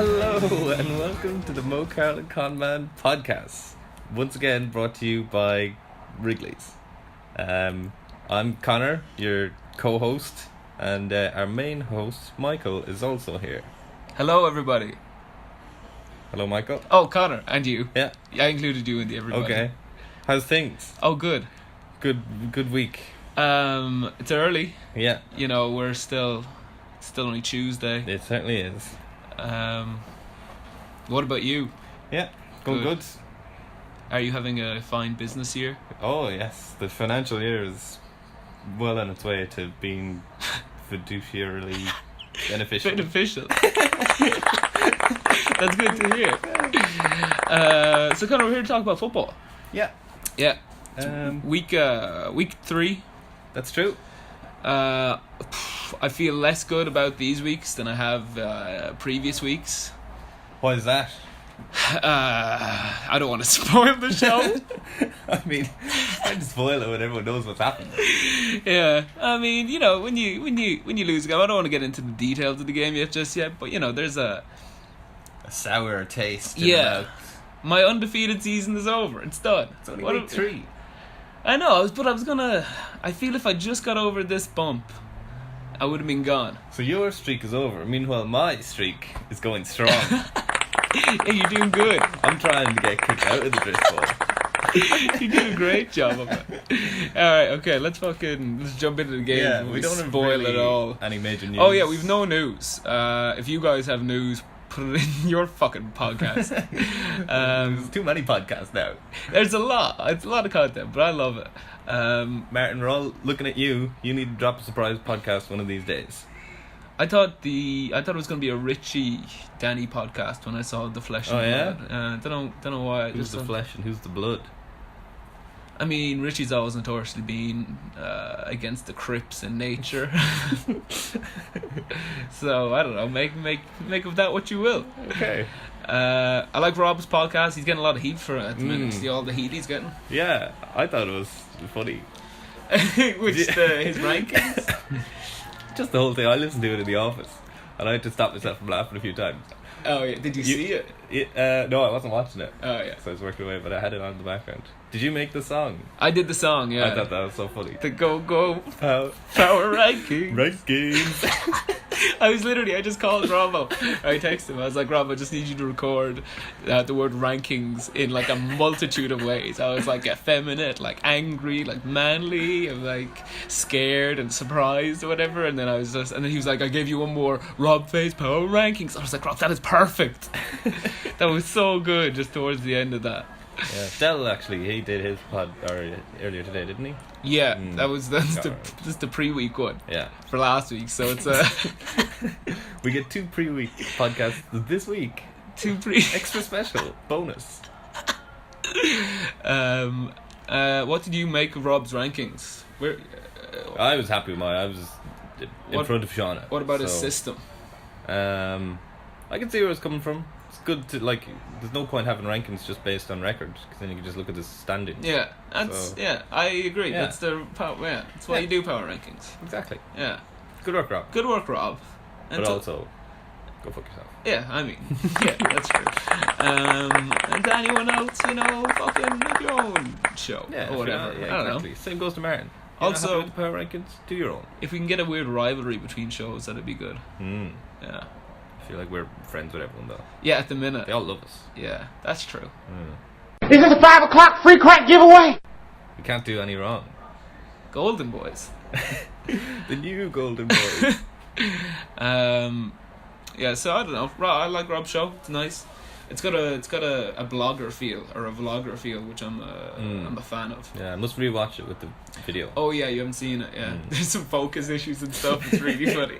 Hello and welcome to the Mocarl and Conman podcast. Once again brought to you by Wrigley's. I'm Connor, your co-host, and our main host, Michael, is also here. Hello, everybody. Hello, Michael. Oh, Connor, and you. Yeah. I included you in the everybody. Okay. How's things? Oh, good. Good week. It's early. Yeah. You know, it's still only Tuesday. It certainly is. What about you? Yeah. Going good. Are you having a fine business year? Oh, yes. The financial year is well on its way to being fiduciarily beneficial. Beneficial. That's good to hear. So, Connor, we're here to talk about football. Yeah. Yeah. Week 3. That's true. I feel less good about these weeks than I have previous weeks. Why is that? I don't want to spoil the show. I mean, I just spoil it when everyone knows what's happened. Yeah, I mean, you know, when you lose a game, I don't want to get into the details of the game just yet, but you know, there's a sour taste. In yeah. the mouth. My undefeated season is over. It's done. It's only week 3. I know, but I feel if I just got over this bump, I would have been gone. So your streak is over. Meanwhile, my streak is going strong. Yeah, you're doing good. I'm trying to get kicked out of the Dris Bowl. You did a great job of it. Alright, okay, let's jump into the game. Yeah, we don't spoil it all. Any major news? Oh yeah, we've no news. If you guys have news, put it in your fucking podcast. There's too many podcasts now. There's a lot. It's a lot of content, but I love it. Martin, we're all looking at you. You need to drop a surprise podcast one of these days. I thought it was going to be a Richie Danny podcast when I saw the flesh and blood. Don't know why. Who's the flesh and who's the blood? I mean, Richie's always notoriously been against the Crips in nature. So I don't know. Make of that what you will. Okay. I like Rob's podcast. He's getting a lot of heat for it at the minute. See all the heat he's getting. Yeah, I thought it was funny. His rankings. Just the whole thing. I listened to it in the office, and I had to stop myself from laughing a few times. Oh yeah, did you see it? No, I wasn't watching it. Oh yeah. So I was working away, but I had it on in the background. Did you make the song? I did the song, yeah. I thought that was so funny. The Go Power Rankings. Rankings. I just called Robbo. I texted him. I was like, Rob, I just need you to record the word rankings in like a multitude of ways. I was like effeminate, like angry, like manly, and like scared and surprised or whatever. And then and then he was like, I gave you one more Rob Face Power Rankings. I was like, Rob, that is perfect. That was so good just towards the end of that. Yeah, Del actually, he did his pod earlier today, didn't he? Yeah, that's the pre-week one. Yeah, for last week. So it's we get 2 pre-week podcasts this week. 2 extra special bonus. What did you make of Rob's rankings? I was happy with mine. I was in front of Shauna. What about his system? I can see where it's coming from. It's good to there's no point having rankings just based on records, because then you can just look at the standings. Yeah, I agree. Yeah. That's the power. Yeah, that's why you do power rankings. Exactly. Yeah. Good work, Rob. Good work, Rob. But also, go fuck yourself. Yeah, I mean, yeah, that's true. And to anyone else, fucking make your own show or whatever. Yeah, I don't exactly. know. Same goes to Martin. Also, with the power rankings, do your own. If we can get a weird rivalry between shows, that'd be good. Yeah. I feel like we're friends with everyone though. Yeah, at the minute. They all love us. Yeah, that's true. Is this a 5 o'clock free crack giveaway? We can't do any wrong. Golden Boys. The new Golden Boys. Yeah, so I don't know. I like Rob's show. It's nice. It's got a blogger feel or a vlogger feel, which I'm a fan of. Yeah, I must rewatch it with the video. Oh yeah, you haven't seen it. Yeah, there's some focus issues and stuff. It's really funny.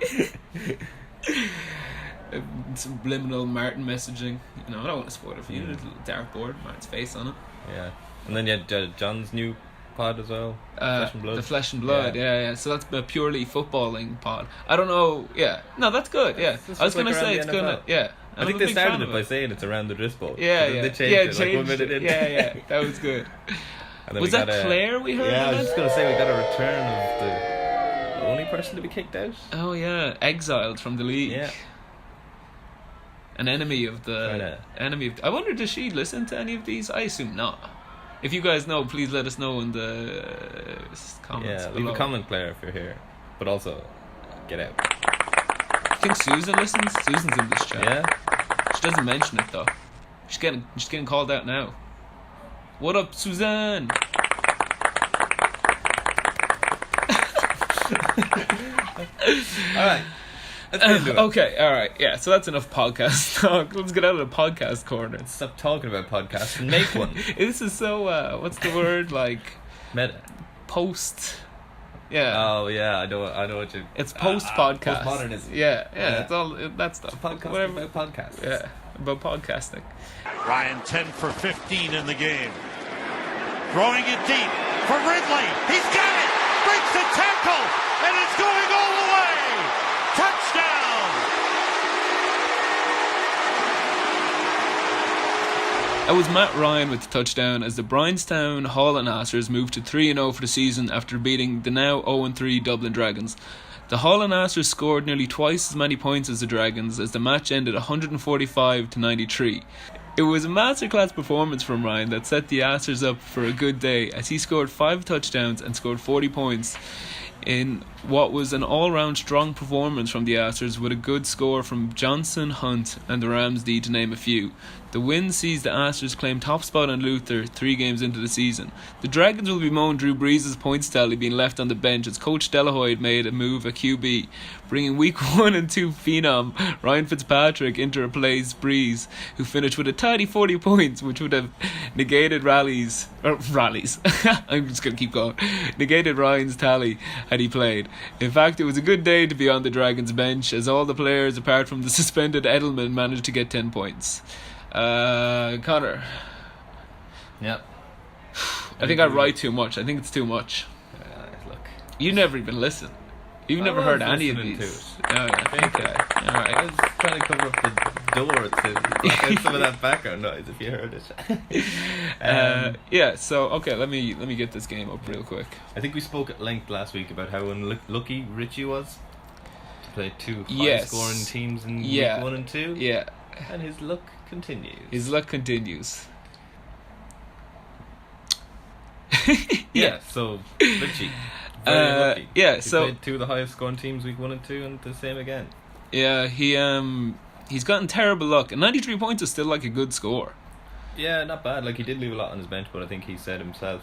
Subliminal Martin messaging. I don't want to spoil it for you. Little dartboard, Martin's face on it. Yeah, and then you had John's new pod as well. Flesh and Blood. The Flesh and Blood. Yeah. So that's a purely footballing pod. I don't know. Yeah, no, that's good. Yeah, I was gonna say it's gonna. Yeah. I think they started it by saying it's around the Dris Bowl. Yeah. They changed it 1 minute in. Yeah, that was good. Was that Claire we heard? Yeah, I was just gonna say we got a return of the only person to be kicked out. Oh yeah, exiled from the league. Yeah. an enemy of the I wonder, does she listen to any of these? I assume not. If you guys know, please let us know in the comments. Yeah, leave a comment, Claire, if you're here. But also, get out. I think Susan listens. Susan's in this chat. Yeah? She doesn't mention it though. She's getting called out now. What up, Suzanne? Alright. Let's get into it. Okay, alright, yeah, so that's enough podcast talk. Let's get out of the podcast corner. Stop talking about podcasts and make one. This is so, what's the word? Like, Meta. post. Yeah. Oh, yeah, I know what you... It's post-podcast. Postmodernism. Yeah, Yeah. it's all that stuff. Podcast Whatever. about podcasts. Yeah, about podcasting. Ryan 10 for 15 in the game. Throwing it deep for Ridley. He's got it. Breaks the tackle. And it's going all the way. Touchdown. That was Matt Ryan with the touchdown as the Bryanstown Hall and Assers moved to 3-0 for the season after beating the now 0-3 Dublin Dragons. The Hall and Assers scored nearly twice as many points as the Dragons as the match ended 145-93. It was a masterclass performance from Ryan that set the Assers up for a good day as he scored 5 touchdowns and scored 40 points in what was an all-round strong performance from the Assers with a good score from Johnson, Hunt and the Rams D to name a few. The win sees the Assers claim top spot on Luther 3 games into the season. The Dragons will bemoan Drew Brees' points tally being left on the bench as Coach Delahoy made a move at QB, bringing week 1 and 2 phenom Ryan Fitzpatrick into replace Brees, who finished with a tidy 40 points, which would have negated rallies. I'm just going to keep going. Negated Ryan's tally had he played. In fact, it was a good day to be on the Dragons bench as all the players apart from the suspended Edelman managed to get 10 points. Connor. Yep. I think I write too much. I think it's too much. Look. You never even listen. You've never heard any of these. Oh, yeah. Okay. I Alright. was trying to cover up the door to block out some of that background noise if you heard it. Yeah, so okay, let me get this game up real quick. I think we spoke at length last week about how unlucky Richie was to play 2 Yes. high-scoring teams in Yeah. week 1 and 2. Yeah. And his luck continues. His luck continues. Yeah, so Richie. Very lucky. Yeah, He so played 2 of the highest scoring teams week 1 and 2 and the same again. yeah, he's gotten terrible luck. And 93 points is still like a good score. Yeah, not bad. Like, he did leave a lot on his bench, but I think he said himself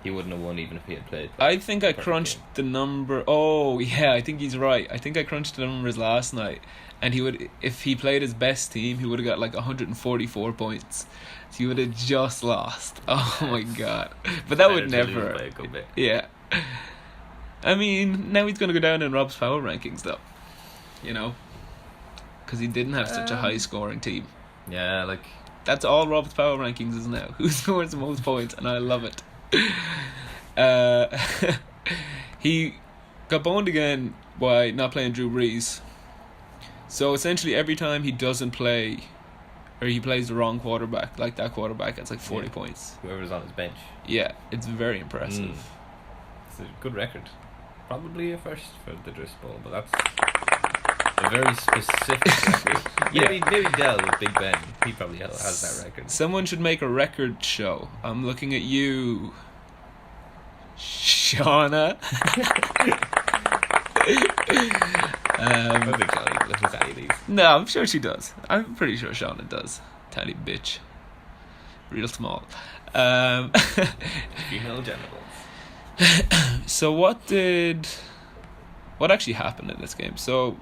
he wouldn't have won even if he had played. I think I Perfect crunched game. the number. Oh, yeah, I think he's right. I think I crunched the numbers last night. And he would, if he played his best team, he would have got like 144 points. So he would have just lost. Oh my god! But that would Better to lose never. by a good bit. Yeah. I mean, now he's going to go down in Rob's power rankings, though. You know, because he didn't have such a high-scoring team. Yeah, like, That's all Rob's power rankings is now. Who scores the most points, and I love it. He got boned again by not playing Drew Brees. So essentially every time he doesn't play, or he plays the wrong quarterback, like that quarterback gets like 40 points. whoever's on his bench. Yeah, it's very impressive. It's a good record. Probably a first for the Dris Bowl, but that's a very specific record. Yeah. Maybe Dell with Big Ben. He probably has that record. Someone should make a record show. I'm looking at you, Shauna. I don't think Johnny listens to any of these. No, I'm sure she does. I'm pretty sure Shauna does. Tiny bitch. Real small. Female genitals. So what actually happened in this game? So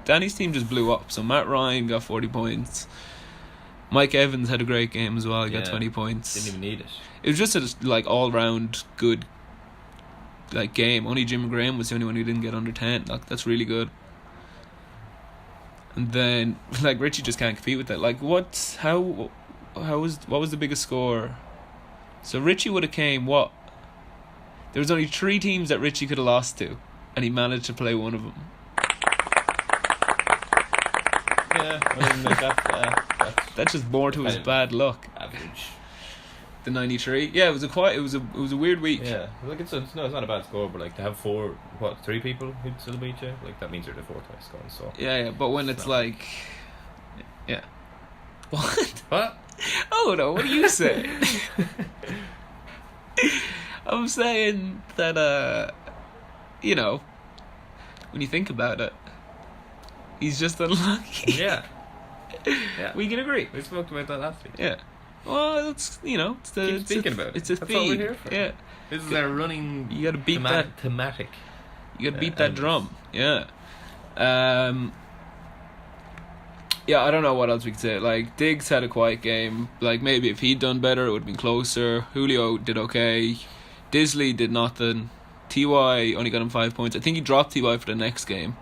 Danny's team just blew up. So Matt Ryan got 40 points. Mike Evans had a great game as well. He got 20 points. Didn't even need it. It was just a like all round good like game. Only Jim Graham was the only one who didn't get under 10. Like, that's really good. And then like Richie just can't compete with that. Like what was the biggest score? So Richie would have came what? There was only 3 teams that Richie could have lost to, and he managed to play one of them. Yeah, I mean, that's That's just more to his kind of bad luck. average. The 93. Yeah, it was a weird week. Yeah, like it's not a bad score, but like to have 3 people who'd still beat you, like that means you're the 4th highest scoring. So Yeah, but when it's not- like Yeah. What? What? Oh no, what are you saying? I'm saying that, you know, when you think about it, he's just unlucky. Yeah. Yeah. We can agree. We spoke about that last week. Yeah. Well, it's, you know, it's the, Keep it's speaking a, about it. it's a That's theme. all we're here for. Yeah. This is our running. You gotta beat that thematic. You gotta beat that and- drum. Yeah. Yeah, I don't know what else we could say. Like, Diggs had a quiet game. Like, maybe if he'd done better, it would have been closer. Julio did okay. Disley did nothing. T.Y. only got him 5 points. I think he dropped T.Y. for the next game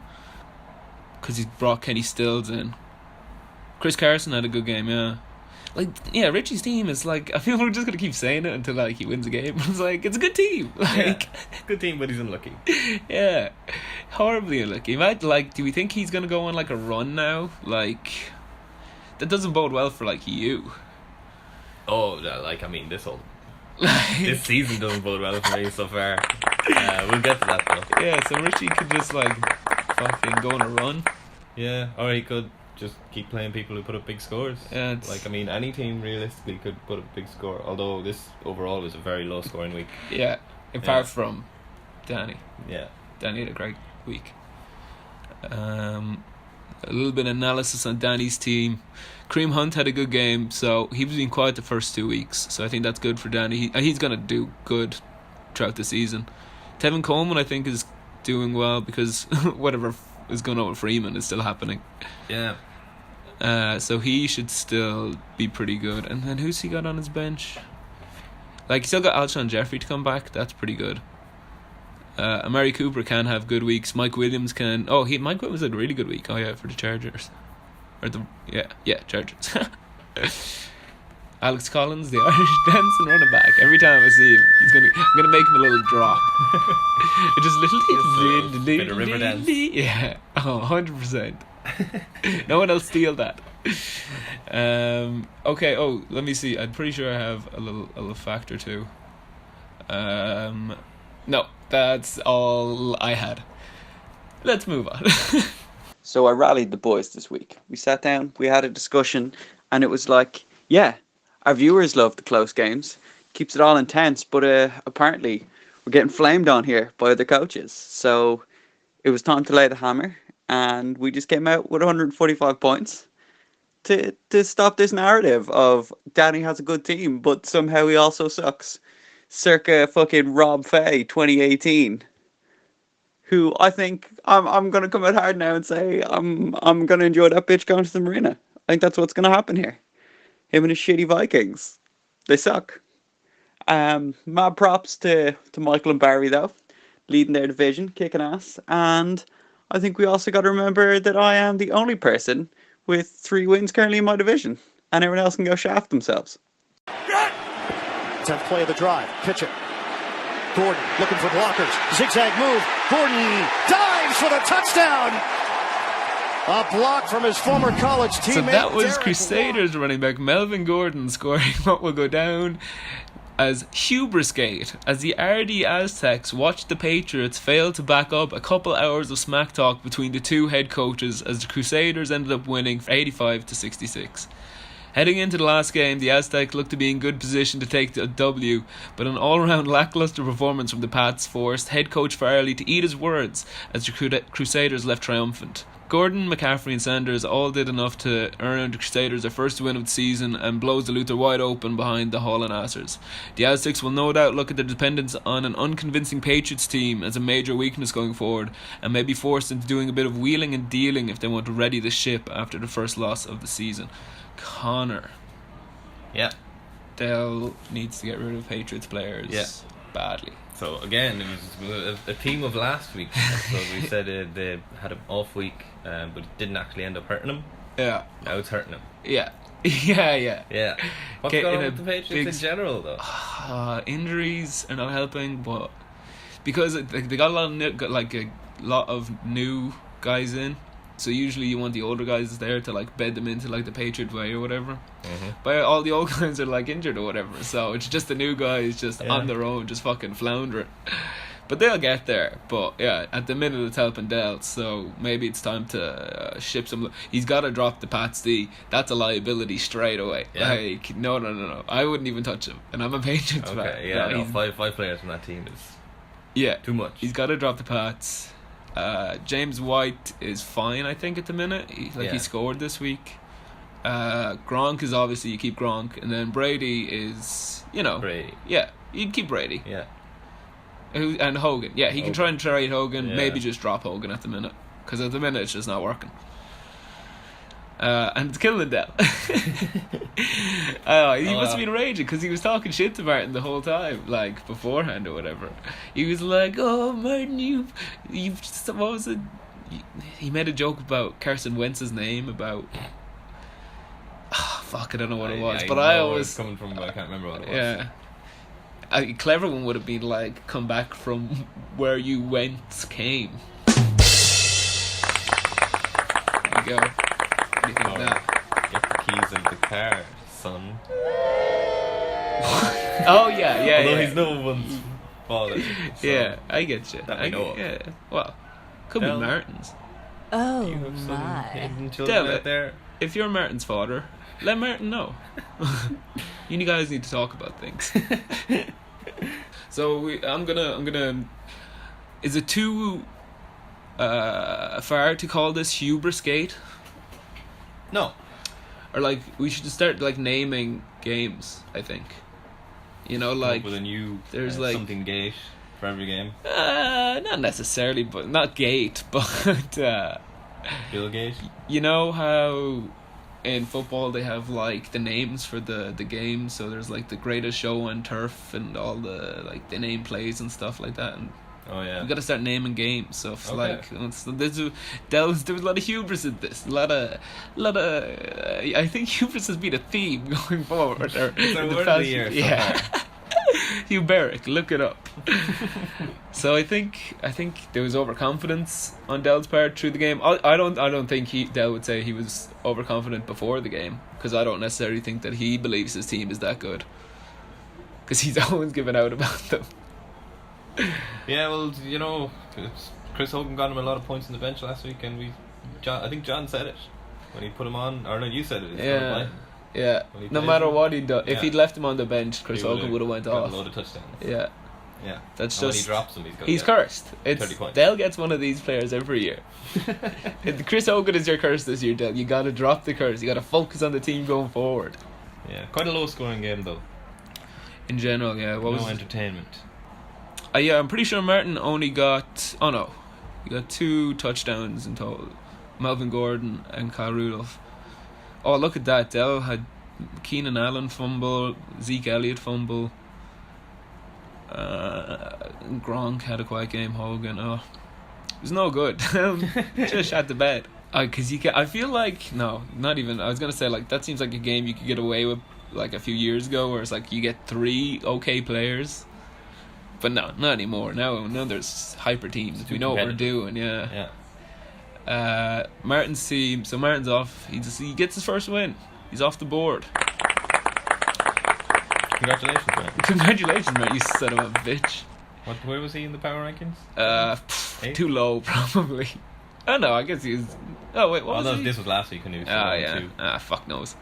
because he brought Kenny Stills in. Chris Carson had a good game, yeah. Like, yeah, Richie's team is like, I feel we're just going to keep saying it until, like, he wins a game. It's like, it's a good team. Like, Good team, but he's unlucky. yeah, horribly unlucky. Might, like, do we think he's going to go on, like, a run now? Like, that doesn't bode well for, like, you. Oh, like, I mean, this Like, season doesn't bode well for me so far. We'll get to that though. yeah, so Richie could just, like, fucking go on a run. Yeah, or he could just keep playing people who put up big scores. Yeah, it's- Like, I mean, any team realistically could put up a big score, although this overall was a very low scoring week. Yeah, apart Yeah. from Danny. Yeah. Danny had a great week. A little bit of analysis on Danny's team. Kareem Hunt had a good game, so he was being quiet the first 2 weeks, so I think that's good for Danny. He's going to do good throughout the season. Tevin Coleman, I think, is doing well because whatever is going on with Freeman is still happening. Yeah. So he should still be pretty good. And then who's he got on his bench? Like, he still got Alshon Jeffrey to come back. That's pretty good. Amari Cooper can have good weeks. Mike Williams can. Oh, Mike Williams had a really good week. Oh yeah, for the Chargers. Chargers. Alex Collins, the Irish dancing running back. Every time I see him, I'm gonna make him a little drop. Just little bit of river dance. Yeah. Oh, 100%. No one else steal that. Okay. Oh, let me see. I'm pretty sure I have a little fact or two. No, that's all I had. Let's move on. So I rallied the boys this week. We sat down, we had a discussion, and it was like, yeah, our viewers love the close games. Keeps it all intense, but apparently we're getting flamed on here by other coaches. So it was time to lay the hammer, and we just came out with 145 points to stop this narrative of Danny has a good team, but somehow he also sucks. Circa fucking Rob Fay 2018. Who I think I'm gonna come out hard now and say I'm gonna enjoy that bitch going to the marina. I think that's what's gonna happen here. Him and his shitty Vikings, they suck. Mad props to Michael and Barry though, leading their division, kicking ass. And I think we also got to remember that I am the only person with 3 wins currently in my division, and everyone else can go shaft themselves. 10th play of the drive. Pitch it. Gordon looking for blockers. Zigzag move. Gordon dives for the touchdown. A block from his former college teammate. So that was Derek Crusaders running back Melvin Gordon scoring what will go down as hubrisgate as the RD Aztecs watched the Patriots fail to back up a couple hours of smack talk between the two head coaches as the Crusaders ended up winning 85-66. Heading into the last game, the Aztecs looked to be in good position to take the W, but an all-round lackluster performance from the Pats forced head coach Farley to eat his words as the Crusaders left triumphant. Gordon, McCaffrey and Sanders all did enough to earn the Crusaders their first win of the season and blows the Luther wide open behind the Hall and Assers. The Aztecs will no doubt look at their dependence on an unconvincing Patriots team as a major weakness going forward and may be forced into doing a bit of wheeling and dealing if they want to ready the ship after the first loss of the season. Connor. Yeah. Dell needs to get rid of Patriots players badly. So again, it was a theme of last week. So we said they had an off week, but it didn't actually end up hurting them. Yeah. Now it's hurting them. Yeah. Yeah. Yeah. What's Okay, going in on a with the Patriots big in general, though? Injuries are not helping, but because they got a lot of new guys in. So usually you want the older guys there to like bed them into like the Patriot way or whatever. Mm-hmm. But all the old guys are like injured or whatever. So it's just the new guys just on their own, just fucking floundering. But they'll get there. But yeah, at the minute it's helping Dell, so maybe it's time to ship some. He's got to drop the Pats D. That's a liability straight away. Yeah. Like no. I wouldn't even touch him, and I'm a Patriots fan. Okay, yeah, No, no, he's- five players from that team is yeah, too much. he's got to drop the Pats. James White is fine, I think, at the minute. Yeah. He scored this week. Gronk is obviously, you keep Gronk, and then Brady is, Brady. yeah, you'd keep Brady. Yeah. And Hogan. Yeah, he can try and trade Hogan. Yeah. Maybe just drop Hogan at the minute, because at the minute it's just not working. And it's killing Dell. He must have been raging because he was talking shit to Martin the whole time, like beforehand or whatever. He was like, "Oh, Martin, you've what was it?" He made a joke about Carson Wentz's name about. Oh, fuck, I don't know what it was, but I know where always it's coming from, but I can't remember what it was. yeah. A clever one would have been like, "Come back from where you went came." There you go. What do you think of that? Get the keys in the car, son. Oh yeah. Although he's no one's father. So Yeah, I get you. That we know of. Yeah. Well, could Del. be Martin's. Oh You have some my. hidden children Del. out there. If you're Martin's father, let Martin know. You guys need to talk about things. So I'm gonna. Is it too far to call this hubris gate? No. Or like we should start like naming games, I think. Like with a new there's like something gate for every game. not necessarily, but not gate, but Bill Gate. you know how in football they have like the names for the games, so there's like the greatest show on turf and all the like the name plays and stuff like that, and Oh yeah. we got to start naming games. So it's Okay. like there was a lot of hubris in this. A lot of. I think hubris has been a theme going forward. Or It's our in the word of past, the year so yeah. far. Huberic, look it up. So I think there was overconfidence on Dell's part through the game. I don't think Dell would say he was overconfident before the game, because I don't necessarily think that he believes his team is that good, because he's always given out about them. Yeah, well, Chris Hogan got him a lot of points on the bench last week, and I think John said it when he put him on, or no, you said it. Yeah. Yeah, When he no plays matter him. what he'd done, if Yeah. he'd left him on the bench, Chris He Hogan would have went got off. a load of touchdowns. Yeah, Yeah. that's And when he just drops him, he's get cursed. 30 It's points. Dell gets one of these players every year. If Chris Hogan is your curse this year, Dell. You got to drop the curse. You got to focus on the team going forward. Yeah, quite a low scoring game though. In general, yeah. What No was? entertainment. Yeah, I'm pretty sure Martin only got. Oh no, he got 2 touchdowns in total. Melvin Gordon and Kyle Rudolph. Oh, look at that. Dell had Keenan Allen fumble, Zeke Elliott fumble. Gronk had a quiet game. Hogan, it was no good. Just at the bed. Because I feel like no, not even. I was gonna say like that seems like a game you could get away with like a few years ago, where it's like you get 3 okay players. But no, not anymore. Now there's hyper teams. It's We too know what we're competitive. doing. Yeah. Yeah. Martin's team. So Martin's off. He gets his first win. He's off the board. Congratulations, man. Congratulations, Martin. You son of a bitch. Where was he in the power rankings? Eight? Too low probably. Oh no, I guess he's. Oh wait, what was no, he? this was last week when he was. Ah 1 yeah. two. Fuck knows.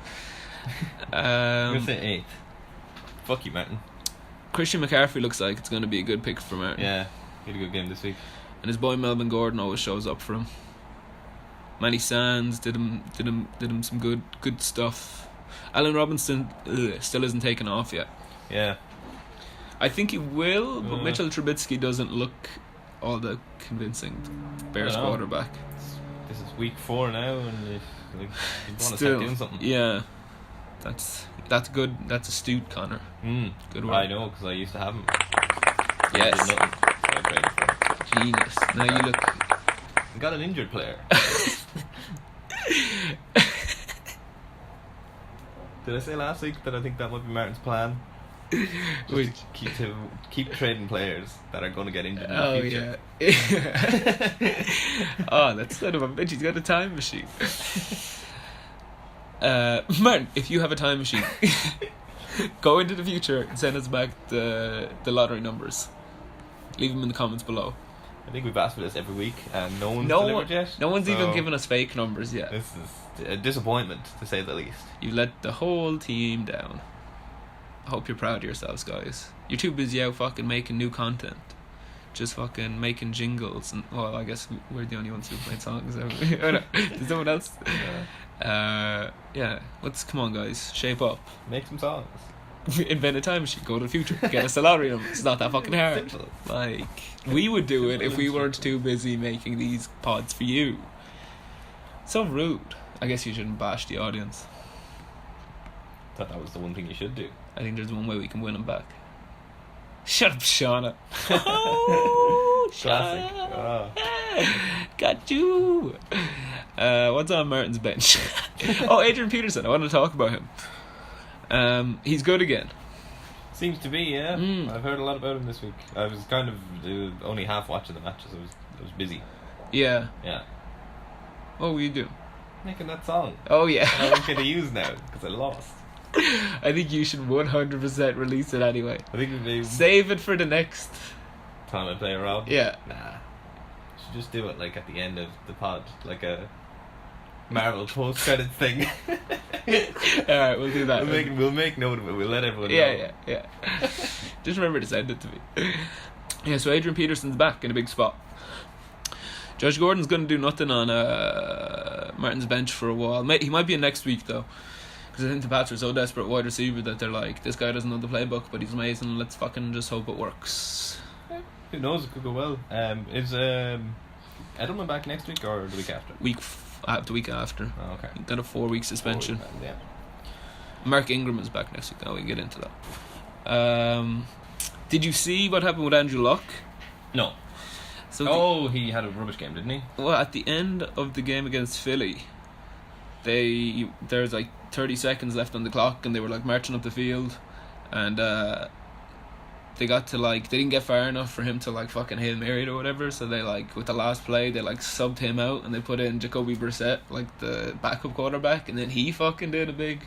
I'm gonna say 8th. Fuck you, Martin. Christian McCaffrey looks like it's going to be a good pick for Martin. Yeah, he had a good game this week. And his boy Melvin Gordon always shows up for him. Manny Sands did him some good stuff. Allen Robinson still isn't taken off yet. Yeah. I think he will, but Mitchell Trubisky doesn't look all that convincing. Bears I don't know. quarterback. This is week 4 now, and you want to start Still, doing something. yeah, that's good. That's astute, Connor. Good work. I know, because I used to have him. Yes. Did nothing. So I traded for him. Genius. Now you look. I got an injured player. Did I say last week that I think that might be Martin's plan? Which? Just to keep trading players that are going to get injured in Oh the future. yeah. Oh, that's sort of a bitch. He's got a time machine. Martin, if you have a time machine, go into the future and send us back the lottery numbers. Leave them in the comments below. I think we've asked for this every week, and no one's No delivered yet. No one's even so given us fake numbers yet. This is a disappointment, to say the least. You let the whole team down. I hope you're proud of yourselves, guys. You're too busy out fucking making new content. Just fucking making jingles. And, well, I guess we're the only ones who played songs. Haven't we? Oh, no. There's someone else. Yeah. Come on, guys. Shape up. Make some songs. Invent a time machine. Go to the future. Get us a lottery number. It's not that fucking hard. Simple. Like, we would do it if we weren't too busy making these pods for you. So rude. I guess you shouldn't bash the audience. Thought that was the one thing you should do. I think there's one way we can win them back. Shut up, Shauna. Oh, Classic. Shauna. Got you. What's on Martin's bench? Oh, Adrian Peterson. I want to talk about him. He's good again. Seems to be, yeah. I've heard a lot about him this week. I was kind of only half watching the matches. I was busy. Yeah. Yeah. What were you doing? Making that song. Oh, yeah. I won't get to use now because I lost. I think you should 100% release it anyway. I think maybe Save it for the next. time I play around. Yeah. Nah. Should just do it like at the end of the pod, like a Marvel post credit thing. Alright, we'll do that. We'll make note of it. We'll let everyone know. Yeah. Just remember to send it to me. Yeah, so Adrian Peterson's back in a big spot. Josh Gordon's going to do nothing on Martin's bench for a while. He might be in next week though, because I think the Pats are so desperate wide receiver that they're like, this guy doesn't know the playbook, but he's amazing. Let's fucking just hope it works. Who knows? It could go well. Is Edelman back next week or the week after? The week after. Oh, okay. He got a 4-week suspension. 4 weeks, yeah. Mark Ingram is back next week. Now we can get into that. Did you see what happened with Andrew Luck? No. So he had a rubbish game, didn't he? well, at the end of the game against Philly, there's like 30 seconds left on the clock, and they were like marching up the field, and they got to they didn't get far enough for him to like fucking Hail Mary or whatever, so they with the last play they subbed him out and they put in Jacoby Brissett, like the backup quarterback, and then he fucking did a big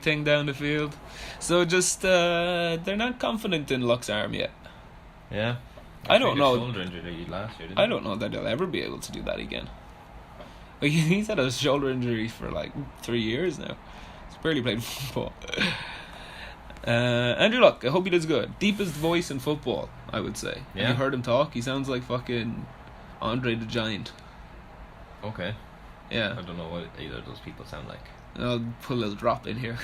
thing down the field. So just they're not confident in Luck's arm yet. Yeah. I don't know. Shoulder injury last year, didn't I don't know that he'll ever be able to do that again. Like, he's had a shoulder injury for 3 years now. He's barely played football. Andrew Luck, I hope he does good. Deepest voice in football, I would say. Yeah. You heard him talk, he sounds like fucking Andre the Giant. Okay. Yeah. I don't know what either of those people sound like. I'll put a little drop in here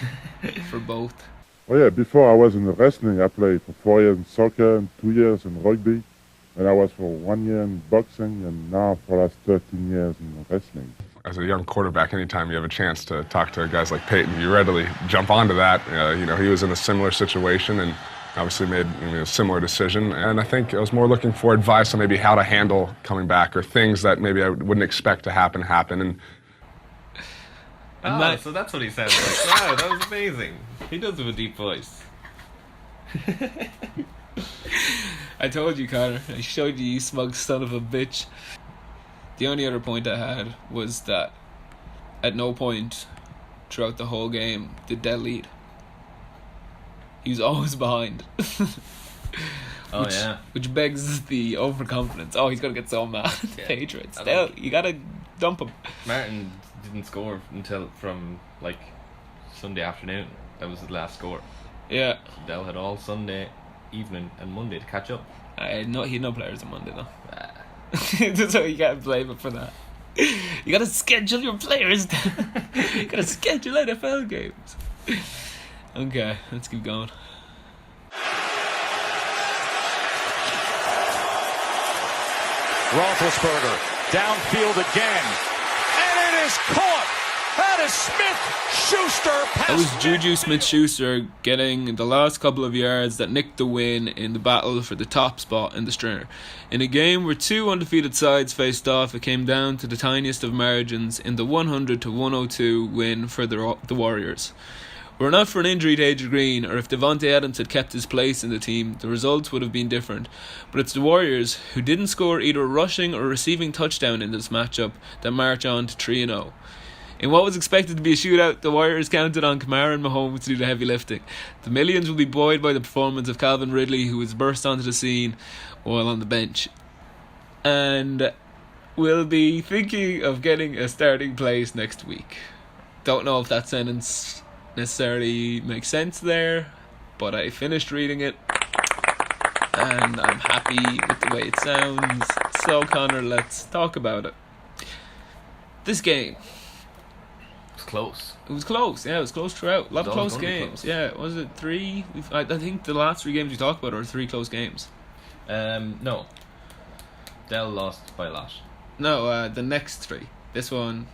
for both. Oh yeah, before I was in the wrestling, I played for 4 years in soccer and 2 years in rugby. And I was for 1 year in boxing, and now for the last 13 years in wrestling. As a young quarterback, anytime you have a chance to talk to guys like Peyton, you readily jump onto that. He was in a similar situation and obviously made a similar decision. And I think I was more looking for advice on maybe how to handle coming back or things that maybe I wouldn't expect to happen. And So that's what he sounds like. Wow, that was amazing. He does have a deep voice. I told you, Connor. I showed you, you smug son of a bitch. The only other point I had was that at no point throughout the whole game did Dell lead. He was always behind. Which begs the overconfidence. Oh, he's going to get so mad. Yeah. Patriots. Dell, you got to dump him. Martin didn't score until from Sunday afternoon. That was the last score. Yeah. Dell had all Sunday evening and Monday to catch up. He had no players on Monday though. So you can't blame him for that. You gotta schedule your players. You gotta schedule NFL games. Okay, let's keep going. Roethlisberger downfield again, and it is caught. That is Smith-Schuster. That was Juju Smith-Schuster getting the last couple of yards that nicked the win in the battle for the top spot in the Stringer. In a game where two undefeated sides faced off, it came down to the tiniest of margins in the 100-102 win for the Warriors. Were it not for an injury to AJ Green, or if Devontae Adams had kept his place in the team, the results would have been different. But it's the Warriors, who didn't score either a rushing or receiving touchdown in this matchup, that march on to 3-0. In what was expected to be a shootout, the Warriors counted on Kamara and Mahomes to do the heavy lifting. The millions will be buoyed by the performance of Calvin Ridley, who has burst onto the scene while on the bench. And will be thinking of getting a starting place next week. Don't know if that sentence necessarily makes sense there, but I finished reading it and I'm happy with the way it sounds. So Connor, let's talk about it. This game, It's close. it was close. Yeah, it was close throughout. A lot of It's close always gonna be games. close. Yeah, was it 3? I think the last 3 games we talked about are 3 close games. No. Dell lost by a lot. No, the next 3. This one,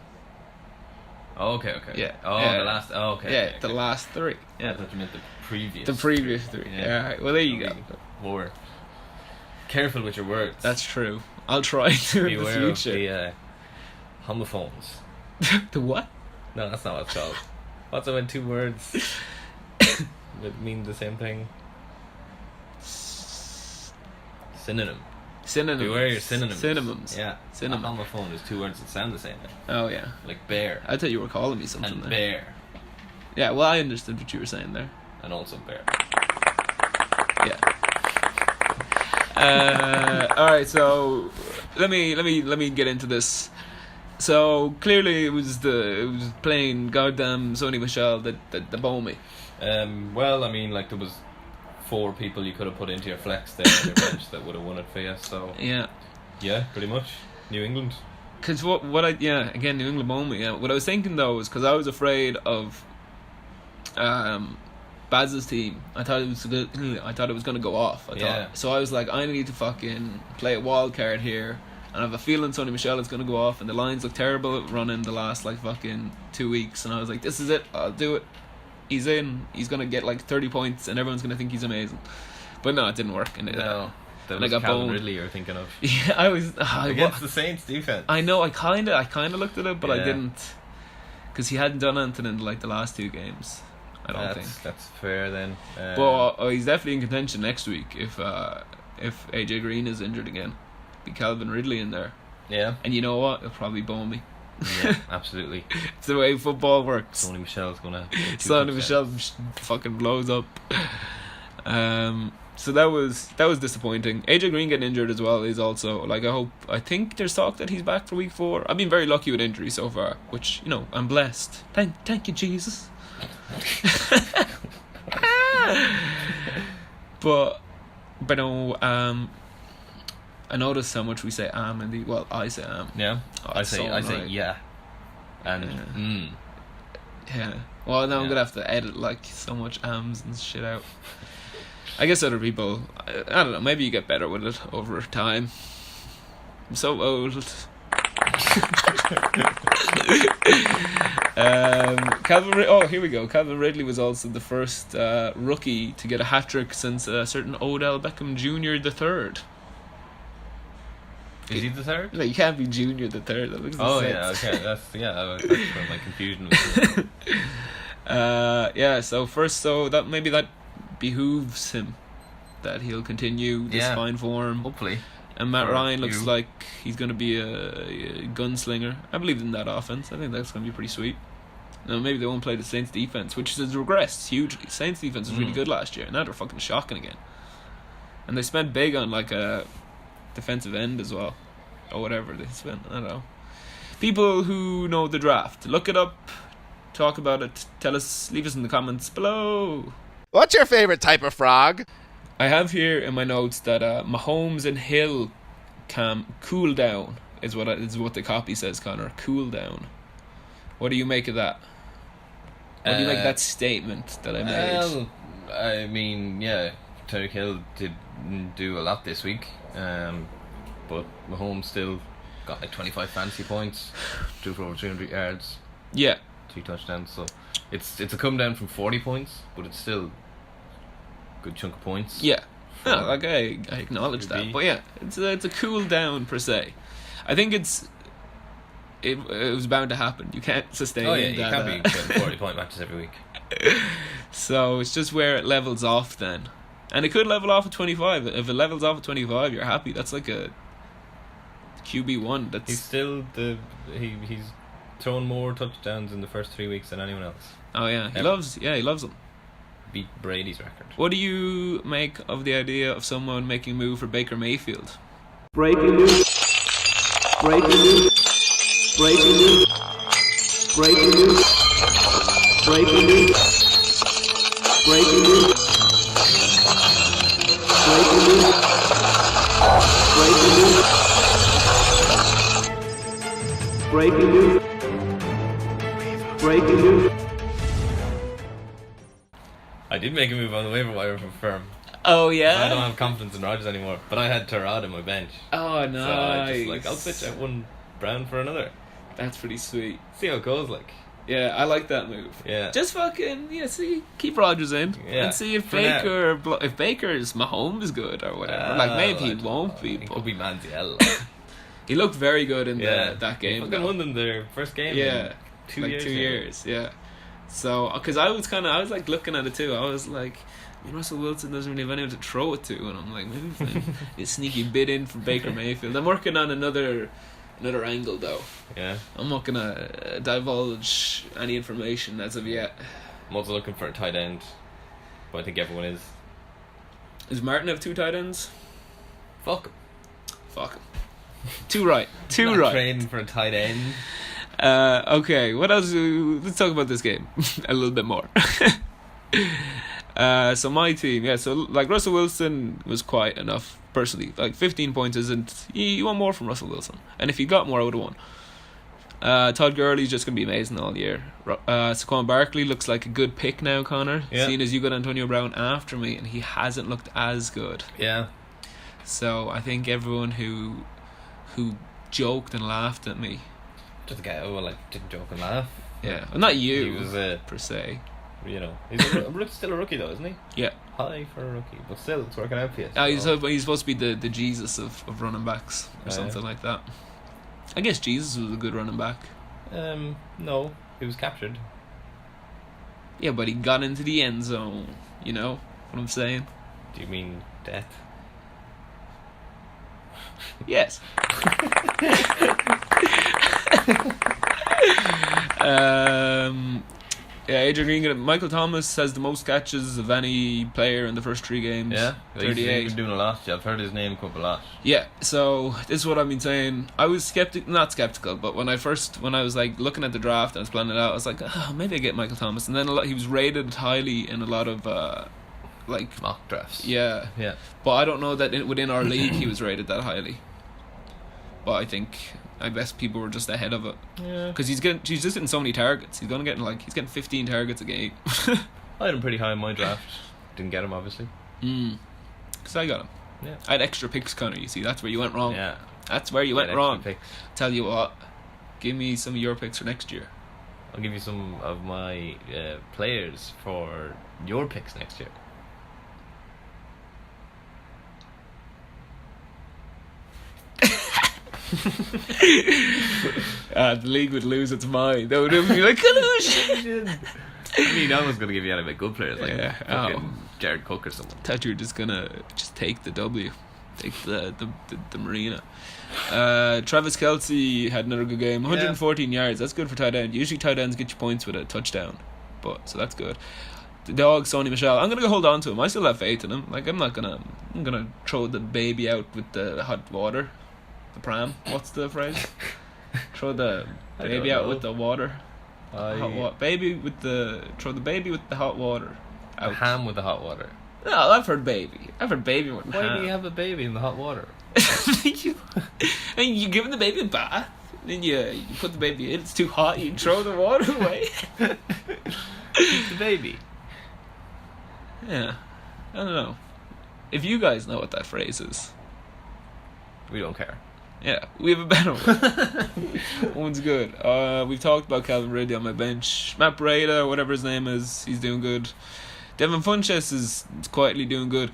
Oh, okay. Yeah. Oh, Yeah. the last. Oh, okay. yeah, okay, the okay. last 3. Yeah, I thought you meant the previous. The previous 3. Yeah, alright, well there you go. More careful with your words. That's true. I'll try to in the Beware future. of the homophones. The what? No, that's not what it's called. What's it when 2 words that mean the same thing? Synonym. Synonyms. Beware your synonyms. Synonyms. Yeah. Synonym. A homophone is 2 words that sound the same. Oh yeah. Like bear I thought you were calling me something and there. bear Yeah, well I understood what you were saying there. and also bear. Yeah. Alright, so let me get into this. So clearly it was playing goddamn Sony Michel that bowled me. Well, I mean, like there was 4 people you could have put into your flex there on your bench that would have won it for you. So Yeah. yeah, pretty much New England. Because again, New England bowled me. Yeah. What I was thinking though was because I was afraid of Baz's team. I thought it was going to go off. So I was like, I need to fucking play a wild card here. And I have a feeling Sony Michel is going to go off, and the Lions look terrible at running the last like fucking 2 weeks. And I was like, this is it. I'll do it. He's in. He's going to get like 30 points, and everyone's going to think he's amazing. But no, it didn't work. And No, that and was I got Calvin boned. Ridley you're thinking of. Yeah, I was Against the Saints defense. I know. I kind of looked at it, but I Yeah. didn't, because he hadn't done anything in like the last 2 games. I don't think. That's fair then. But he's definitely in contention next week if AJ Green is injured again. Be Calvin Ridley in there, yeah, and you know what? He'll probably bone me. yeah, absolutely. It's the way football works. Sony Michel's gonna. Sonny Michel fucking blows up. So that was disappointing. AJ Green getting injured as well is also like I think there's talk that he's back for week 4. I've been very lucky with injuries so far, which I'm blessed. Thank you, Jesus. but no, I noticed how much we say in the I say Yeah, Oh, I it's say so annoying. yeah, and Yeah. Well, now I'm Yeah. gonna have to edit like so much ams and shit out. I guess other people, I don't know. Maybe you get better with it over time. I'm so old. Here we go. Calvin Ridley was also the first rookie to get a hat trick since a certain Odell Beckham Jr. the third. is he the 3rd? No, you can't be Junior the third. That makes no Oh sense. yeah, okay. That's where my confusion was. So that maybe that behooves him, that he'll continue this Yeah. fine form. Hopefully. And Matt For Ryan looks you. like he's going to be a gunslinger. I believe in that offense. I think that's going to be pretty sweet. Now maybe they won't play the Saints defense, which has regressed hugely. Saints defense was really good last year, and now they're fucking shocking again. And they spent big on like a defensive end as well, or whatever they spent. I don't know. People who know the draft, look it up, talk about it, tell us, leave us in the comments below. What's your favorite type of frog? I have here in my notes that Mahomes and Hill can cool down is what the copy says, Connor. Cool down. What do you make of that? What do you make of that statement that I made? Well, I mean, yeah, Tyreek Hill didn't do a lot this week, but Mahomes still got like 25 fantasy points, threw for over 300 yards, Yeah. 2 touchdowns. So it's a come down from 40 points, but it's still a good chunk of points. Yeah. For No, like I acknowledge that. QB. But yeah, it's a cool down per se. I think it was bound to happen. You can't sustain Oh yeah, you that. can't be getting 40-point matches every week. So it's just where it levels off then. And it could level off at 25. If it levels off at 25, you're happy. That's like a QB1. He's still he's thrown more touchdowns in the first 3 weeks than anyone else. Oh yeah, he Ever. loves them. Beat Brady's record. What do you make of the idea of someone making a move for Baker Mayfield? Breaking news. Breaking news. Breaking news. Breaking news. Breaking news. Breaking news. Breaking news. Breaking news. Breaking news. I did make a move on the waiver wire for firm. Oh I don't yeah. have confidence in Rodgers anymore, but I had Terod on my bench. Oh nice. So I just like, I'll switch out one Brown for another. That's pretty sweet. See how it goes, like. Yeah, I like that move. Yeah. Just fucking see, keep Rodgers in Yeah, and see if for now. if Baker's Mahomes is good or whatever. Like maybe he won't be. He But could be Manziel. he looked very good in Yeah. that He game. fucking though. won them their first game. Yeah, in 2 like years. 2 now. years. Yeah. So, because I was like looking at it too. I was like, Russell Wilson doesn't really have anyone to throw it to, and I'm like, maybe if I a sneaky bid in for Baker Mayfield. I'm working on another angle though. Yeah. I'm not gonna divulge any information as of yet. I'm also looking for a tight end, but I think everyone is. Does Martin have 2 tight ends? Fuck him. Fuck him. 2 right. 2 Not right. training for a tight end. Okay, what else? Let's talk about this game a little bit more. So my team, yeah. So like Russell Wilson was quite enough personally. Like 15 points isn't. You want more from Russell Wilson, and if he got more, I would have won. Todd Gurley's just gonna be amazing all year. Saquon Barkley looks like a good pick now, Connor. Yeah. Seeing as you got Antonio Brown after me, and he hasn't looked as good. Yeah. So I think everyone who joked and laughed at me. Just a guy who didn't joke and laugh. Yeah, well, not you. He was per se. he's still a rookie though, isn't he? Yeah. High for a rookie, but still it's working out for you. He's supposed to be the Jesus of running backs or something like that. I guess Jesus was a good running back. No, he was captured. Yeah, but he got into the end zone. You know what I'm saying? Do you mean death? Yes. Yeah, Adrian Green. Michael Thomas has the most catches of any player in the first 3 games. Yeah, he's 38. been doing a lot. I've heard his name come up a lot. Yeah, so this is what I've been saying. I was not skeptical, but when I was like looking at the draft and I was planning it out, I was like, maybe I get Michael Thomas, and then he was rated highly in a lot of like Mock drafts. Yeah. But I don't know that within our league he was rated that highly. But I guess people were just ahead of it. Yeah. Because he's just getting so many targets. He's getting 15 targets a game. I had him pretty high in my draft. Didn't get him, obviously. Because I got him. Yeah. I had extra picks, Connor. You see, that's where you went wrong. Yeah. That's where you I had went wrong. extra picks. Tell you what, give me some of your picks for next year. I'll give you some of my players for your picks next year. The league would lose its mind. They would be like, collusion. I mean, I was going to give you out of a good players like Yeah. fucking Jared Cook or someone. I thought you were just gonna take the W, take the marina. Travis Kelce had another good game, 114 yards. That's good for tight end. Usually tight ends get you points with a touchdown, so that's good. The dog Sony Michel, I'm gonna go hold on to him. I still have faith in him. Like I'm gonna throw the baby out with the hot water, the pram. What's the phrase? Throw the baby out with the water. Throw the baby with the hot water. A ham with the hot water. No, I've heard baby. I've heard baby more than Why ham. do you have a baby in the hot water? And you give the baby a bath, then you put the baby in. It's too hot. You throw the water away. Keep the baby. Yeah, I don't know. If you guys know what that phrase is, We don't care. yeah, we have a better one. One's good. We've talked about Calvin Ridley on my bench. Matt Breida, whatever his name is, he's doing good. Devin Funchess is quietly doing good.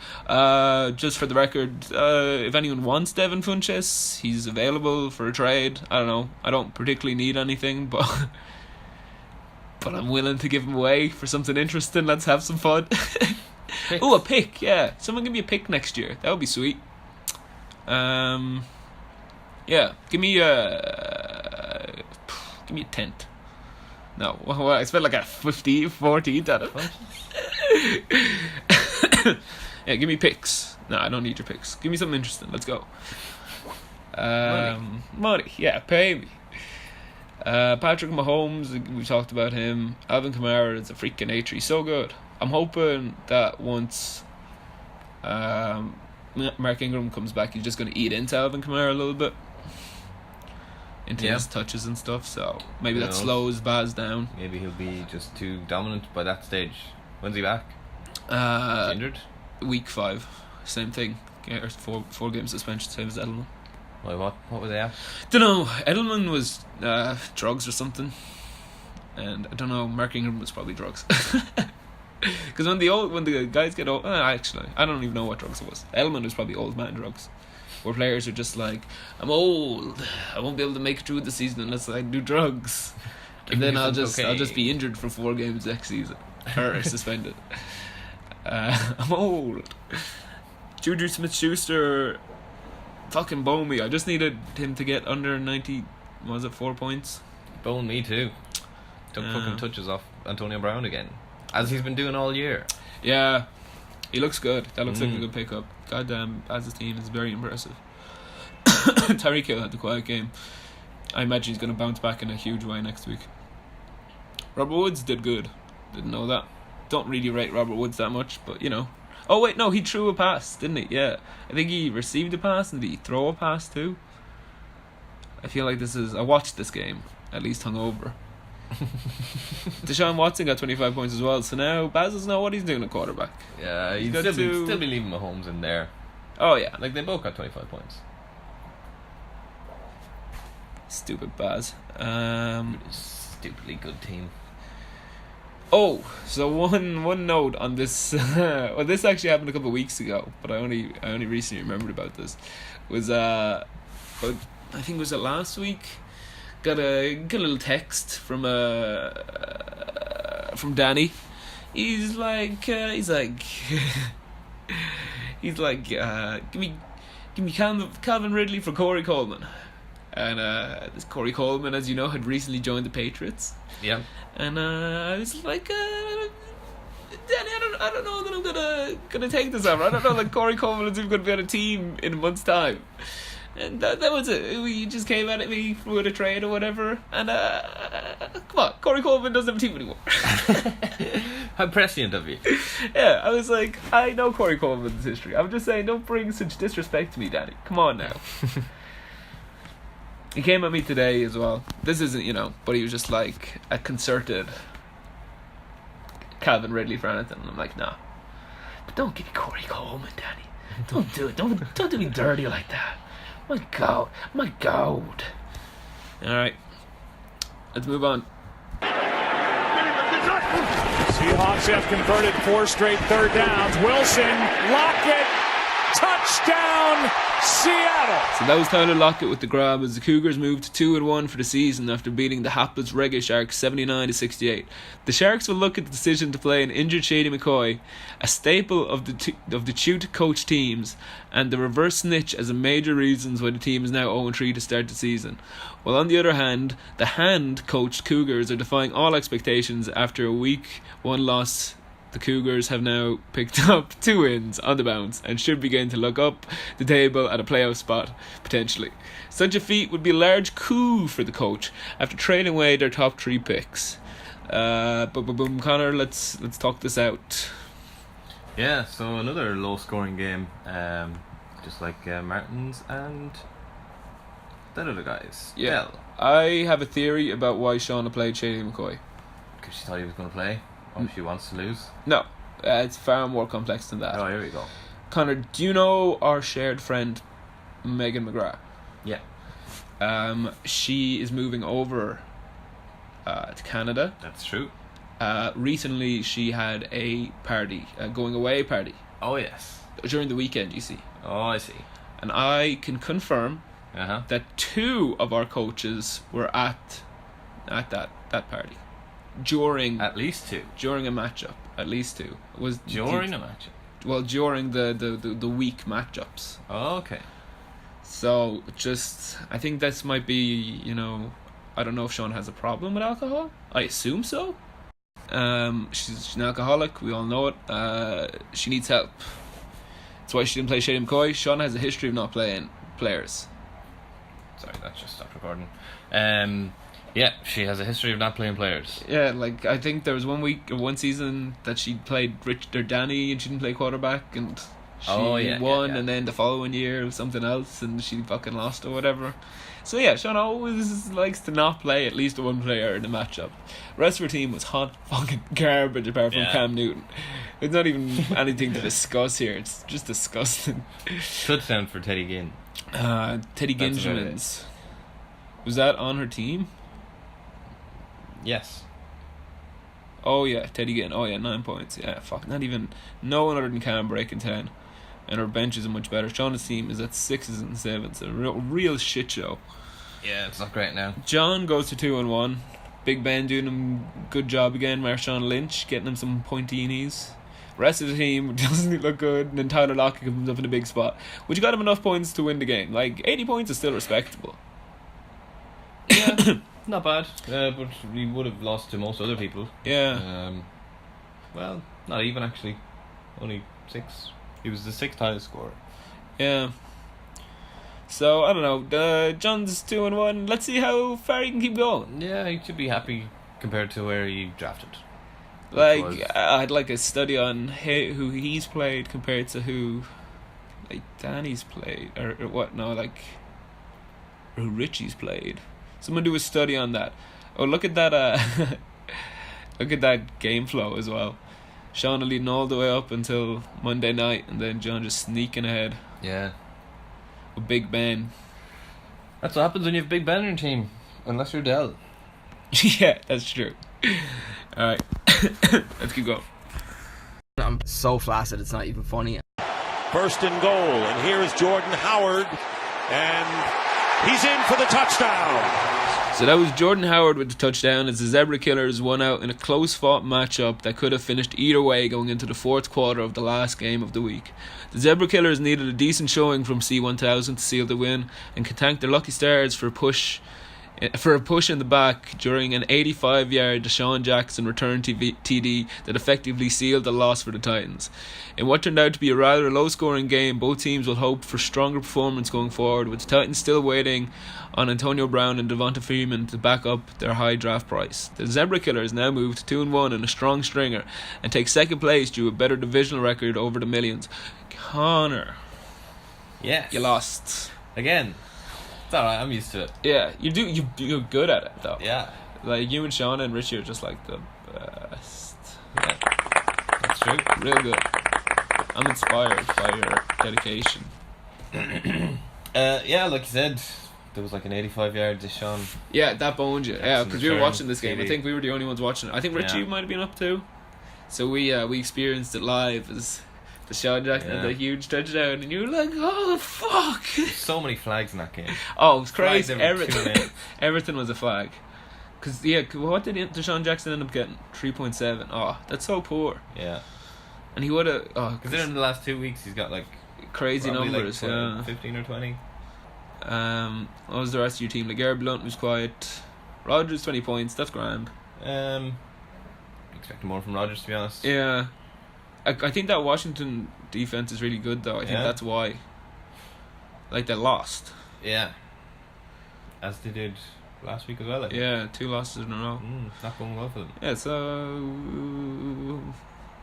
Just for the record, if anyone wants Devin Funchess, he's available for a trade. I don't know. I don't particularly need anything, but I'm willing to give him away for something interesting. Let's have some fun. Oh, a pick, yeah. Someone give me a pick next year. That would be sweet. Yeah, give me Give me a 10th. No, well, I spent like a 14th on it. Yeah, give me picks. No, I don't need your picks. Give me something interesting. Let's go. Money. Yeah, pay me. Patrick Mahomes, we talked about him. Alvin Kamara is a freak of nature. He's so good. I'm hoping that once Mark Ingram comes back, he's just going to eat into Alvin Kamara a little bit. Into his touches and stuff. So maybe that slows Baz down. Maybe he'll be just too dominant by that stage. When's he back? He's injured? Week 5. Same thing. Four game suspension, same as Edelman. Why, what were they at? Don't know. Edelman was drugs or something, and I don't know. Mark Ingram was probably drugs. Because when the guys get old, actually, I don't even know what drugs it was. Edelman was probably old man drugs, where players are just like, I'm old, I won't be able to make it through the season unless I do drugs, and then I'll just be injured for 4 games next season or suspended. I'm old. Juju Smith-Schuster fucking bone me. I just needed him to get under 90. Was it 4 points? Bone me too. Took fucking touches off Antonio Brown again, as he's been doing all year. Yeah, he looks good. That looks like a good pickup. Goddamn, as his team is very impressive. Tyreek Hill had the quiet game. I imagine he's going to bounce back in a huge way next week. Robert Woods did good. Didn't know that. Don't really rate Robert Woods that much, but you know. Oh wait, no, he threw a pass, didn't he? Yeah, I think he received a pass, and did he throw a pass too? I feel like I watched this game, at least hungover. Deshaun Watson got 25 points as well, so now Baz doesn't know what he's doing at quarterback. Yeah, he'd still be leaving Mahomes in there. Oh yeah, like they both got 25 points. Stupid Baz. Stupidly good team. Oh, so one note on this. Well, this actually happened a couple of weeks ago, but I only recently remembered about this. Was I think was it last week? Got a little text from Danny. He's like give me Calvin Ridley for Corey Coleman. And this Corey Coleman, as you know, had recently joined the Patriots. Yeah. And I was like, Danny, I don't know that I'm gonna take this over. I don't know that Corey Coleman is even gonna be on a team in a month's time. And that was it. He just came at me with a trade or whatever. And come on, Corey Coleman doesn't have a team anymore. How prescient of you. Yeah, I was like, I know Corey Coleman's history. I'm just saying, don't bring such disrespect to me, Danny. Come on now. He came at me today as well. This isn't, but he was just like a concerted Calvin Ridley for anything. And I'm like, nah. But don't give me Corey Coleman, Danny. Don't do it. Don't do me dirty like that. My God. Alright. Let's move on. Seahawks have converted 4 straight third downs. Wilson, Lockett, touchdown, Seattle. So that was Tyler Lockett with the grab as the Cougars moved to 2-1 for the season after beating the hapless Reggae Sharks 79-68. The Sharks will look at the decision to play an injured Shady McCoy, a staple of the Chute coach teams, and the reverse snitch as a major reasons why the team is now 0-3 to start the season. While on the other hand, the hand-coached Cougars are defying all expectations after a week 1 loss. The Cougars have now picked up 2 wins on the bounce and should begin to look up the table at a playoff spot, potentially. Such a feat would be a large coup for the coach after trading away their top 3 picks. Connor, let's talk this out. Yeah, so another low-scoring game, just like Martins and that other guys. Yeah, I have a theory about why Shauna played Shady McCoy. Because she thought he was going to play. Or she wants to lose? No, it's far more complex than that. Oh, here we go. Connor, do you know our shared friend Megan McGrath? Yeah. She is moving over to Canada. That's true. Recently she had a party, a going away party. Oh yes. During the weekend, you see. Oh, I see. And I can confirm that 2 of our coaches were at that party. At least 2 during a matchup. At least 2 was during a matchup. Well, during the week matchups. Oh, okay. So I think this might be I don't know if Sean has a problem with alcohol. I assume so. She's an alcoholic. We all know it. She needs help. That's why she didn't play Shady McCoy. Sean has a history of not playing players. Sorry, that just stopped recording. Yeah, she has a history of not playing players. Yeah, like I think there was one season that she played Danny and she didn't play quarterback and she won, and then the following year it was something else and she fucking lost or whatever. So yeah, Sean always likes to not play at least one player in a matchup. The rest of her team was hot fucking garbage apart from Cam Newton. It's not even anything to discuss here. It's just disgusting. Touchdown for Teddy Ginn. Teddy Gingemans. Was that on her team? Yes. Oh yeah, Teddy Ginn. Oh yeah, 9 points. Yeah, fuck. Not even no one other than Cam breaking 10. And her bench isn't much better. Shauna's team is at 6s and 7s. A real shit show. Yeah, it's not great now. John goes to 2-1. Big Ben doing him good job again. Marshawn Lynch getting him some pointinis. Rest of the team doesn't look good. And then Tyler Lockett comes up in a big spot, which got him enough points to win the game. Like 80 points is still respectable. Yeah, not bad. But we would have lost to most other people. Yeah. Well, not even actually. Only 6. He was the 6th highest scorer. Yeah. So I don't know. John's 2-1. Let's see how far he can keep going. Yeah, he should be happy compared to where he drafted. Like I'd like a study on who he's played compared to who, like Danny's played or what? No, like who Richie's played. Someone do a study on that. Oh, look at that! Look at that game flow as well. Sean leading all the way up until Monday night, and then John just sneaking ahead. Yeah. With Big Ben. That's what happens when you have Big Ben in your team, unless you're Dell. Yeah, that's true. All right, let's keep going. I'm so flaccid, it's not even funny. First and goal, and here is Jordan Howard, and he's in for the touchdown. So that was Jordan Howard with the touchdown as the Zebra Killers won out in a close-fought matchup that could have finished either way going into the fourth quarter of the last game of the week. The Zebra Killers needed a decent showing from C1000 to seal the win and could thank their lucky stars for a push in the back during an 85-yard Deshaun Jackson return TD that effectively sealed the loss for the Titans. In what turned out to be a rather low-scoring game, both teams will hope for stronger performance going forward, with the Titans still waiting on Antonio Brown and Devonta Freeman to back up their high draft price. The Zebra Killers now move to 2-1 in a strong stringer and take second place due to a better divisional record over the Millions. Connor. Yes. You lost. Again. It's alright, I'm used to it. Yeah, you're good at it though. Yeah. Like you and Sean and Richie are just like the best. Yeah. That's true. Real good. I'm inspired by your dedication. Yeah, like you said, there was like an 85-yard Deshaun. Yeah, that boned you. Yeah, because we were watching this game. TV. I think we were the only ones watching it. I think Richie might have been up too. So we experienced it live as Deshaun Jackson had that huge touchdown, and you were like, "Oh fuck!" So many flags in that game. Oh, it was crazy. Everything was a flag. Because what did Deshaun Jackson end up getting? 3.7. Oh, that's so poor. Yeah. And he would have. Oh, because in the last 2 weeks he's got like crazy numbers. Like 15 or 20. What was the rest of your team? Like Garrett Blunt was quiet. Rodgers 20 points. That's grand. Expecting more from Rodgers, to be honest. Yeah. I think that Washington defense is really good though. I think that's why. Like they lost. Yeah. As they did last week as well. Yeah, 2 losses in a row. Not going well for them. Yeah, so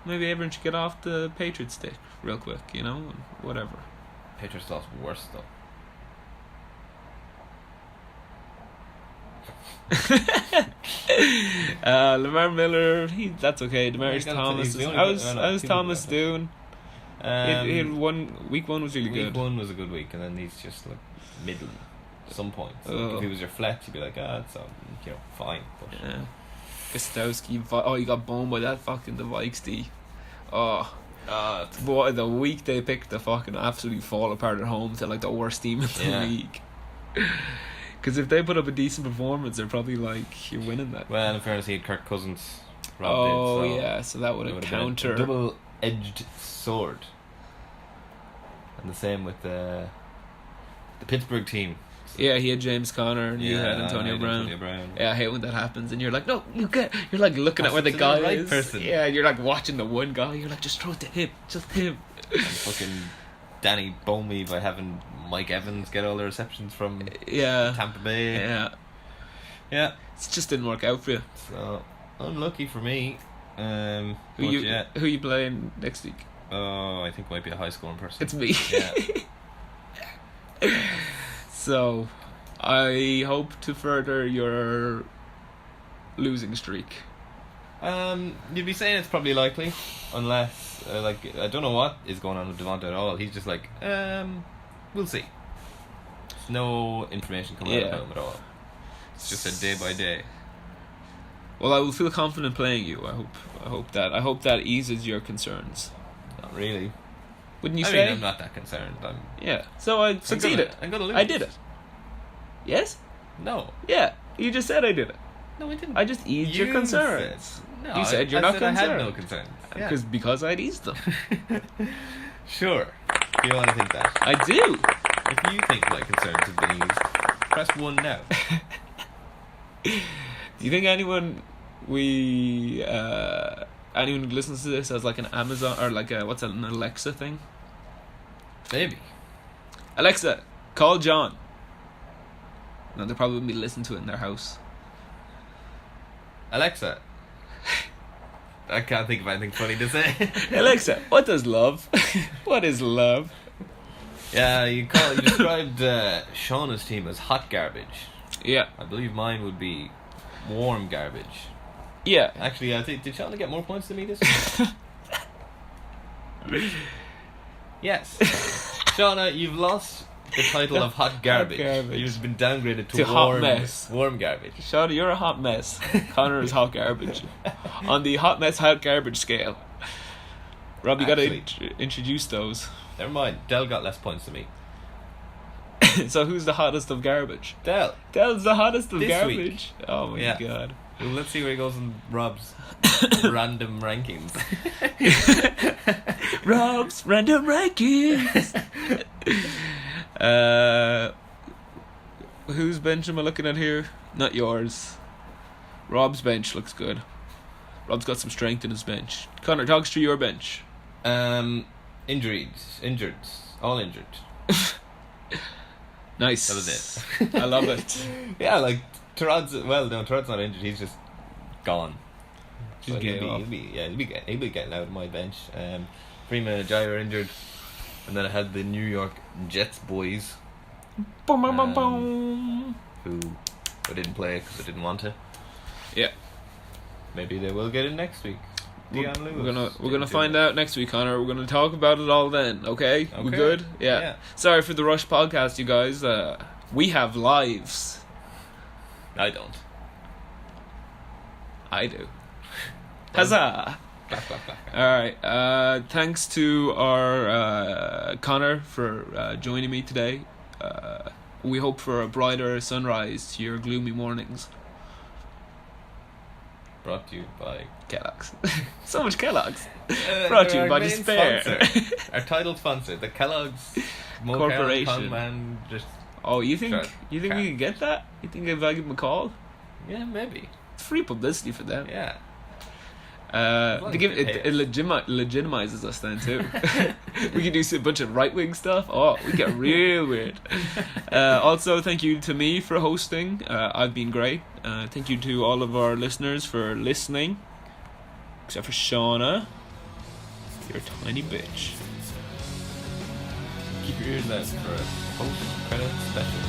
maybe everyone should get off the Patriots stick real quick, you know, and whatever. Patriots lost worse though. Lamar Miller, that's okay. Demarius Thomas, how's Thomas doing? He had week 1 was really good. Week 1 was a good week, and then he's just like middling at some points. Like if he was your flex, you'd be like, it's fine. But yeah. Gostowski, he got boned by that fucking the Vikes D. Boy, the week they picked the fucking absolutely fall apart at home to like the worst team in the league. Because if they put up a decent performance, they're probably like, you're winning that. Well, in fairness, he had Kirk Cousins. So that would have counter. A double-edged sword. And the same with the Pittsburgh team. Yeah, he had James Conner and you had Antonio Brown. Yeah, I hate when that happens and you're like, no, you get. You're like looking at where the guy is. Person. Yeah, you're like watching the one guy. You're like, just throw it to him, just him. And fucking Danny boned me by having Mike Evans get all the receptions from Tampa Bay. Yeah. It just didn't work out for you. So unlucky for me. Who you playing next week? Oh, I think it might be a high scoring person. It's me. Yeah. So, I hope to further your losing streak. You'd be saying it's probably likely, unless I don't know what is going on with Devonta at all. He's just like, we'll see. There's no information coming out about him at all. It's just a day by day. Well, I will feel confident playing you. I hope that eases your concerns. Not really. Wouldn't you I say? mean, I'm not that concerned. So I succeeded. I'm gonna lose. I did it. Yes? No. Yeah. You just said I did it. No, I didn't. I just eased your concerns. No, you said you're not concerned. I had no concerns. Because I'd eased them. Sure. Do you want to think that? I do. If you think my concerns have been eased, press 1 now. Do you think anyone who listens to this has like an Amazon or like an Alexa thing? Maybe. Alexa, call John. No, they'll probably be listening to it in their house. Alexa. I can't think of anything funny to say. Alexa, what does love? What is love? Yeah, you described Shauna's team as hot garbage. Yeah. I believe mine would be warm garbage. Yeah. Actually, I think, did Shauna get more points than me this week? Yes. Shauna, you've lost the title of hot garbage. You've been downgraded to hot mess. Warm garbage. Shauna, you're a hot mess. Connor is hot garbage. On the hot mess, hot garbage scale. Rob, you gotta introduce those. Never mind. Del got less points than me. So who's the hottest of garbage? Del. Del's the hottest of this garbage. Week. Oh my god. Well, let's see where he goes in Rob's random rankings. Rob's random rankings. Whose bench am I looking at here? Not yours. Rob's bench looks good. Rob's got some strength in his bench. Connor, talk us through your bench. Injured, all injured. Nice. That was it. I love it. Yeah, like Torad's not injured. He's just gone. He'll be getting out of my bench. Freeman and Ajayi are injured, and then I had the New York Jets boys, who I didn't play because I didn't want to. Yeah. Maybe they will get in next week. We're gonna find out next week, Connor. We're gonna talk about it all then. Okay? We good? Yeah. Sorry for the rush podcast, you guys. We have lives. I don't. I do. Huzzah! Alright. Thanks to our Connor for joining me today. We hope for a brighter sunrise to your gloomy mornings. Brought to you by Kellogg's. So much Kellogg's. Brought to you by Despair. Our title sponsor, the Kellogg's Corporation. Conman, you think we can get that? You think if I give them a call? Yeah, maybe. It's free publicity for them. Yeah. It legitimizes us then too. We can do a bunch of right wing stuff. Oh, we get real weird. Also, thank you to me for hosting. I've been great. Thank you to all of our listeners for listening, except for Shauna. You're a tiny bitch. Keep your ears out for a post-credit special.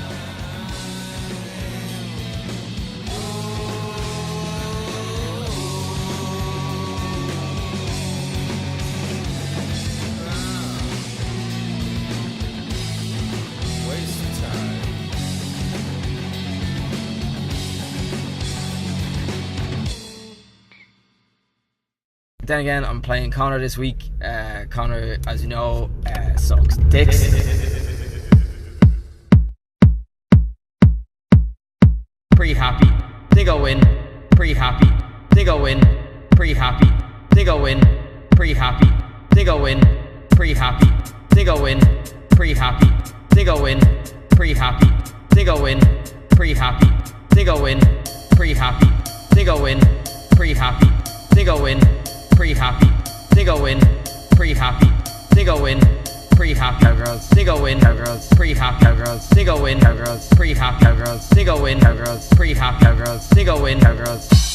Then again, I'm playing Connor this week. Connor, as you know, sucks dicks. Pretty happy. Think I'll win. Pretty happy. Think I'll win. Pretty happy. Think I'll win. Pretty happy. Think I'll win. Pretty happy. Think I'll win. Pretty happy. Think I'll win. Pretty happy. think I'll win. Pretty happy, think I'll win. Pretty happy, think I'll win. Pretty happy, think I'll win. Pretty happy, think I'll win. Pretty happy, think I'll win. Pretty happy cowgirls, think I'll win. Cowgirls, pretty happy cowgirls, think I'll win. Cowgirls, pretty happy cowgirls, think I'll win. Cowgirls, pretty happy cowgirls, think I'll win. Cowgirls.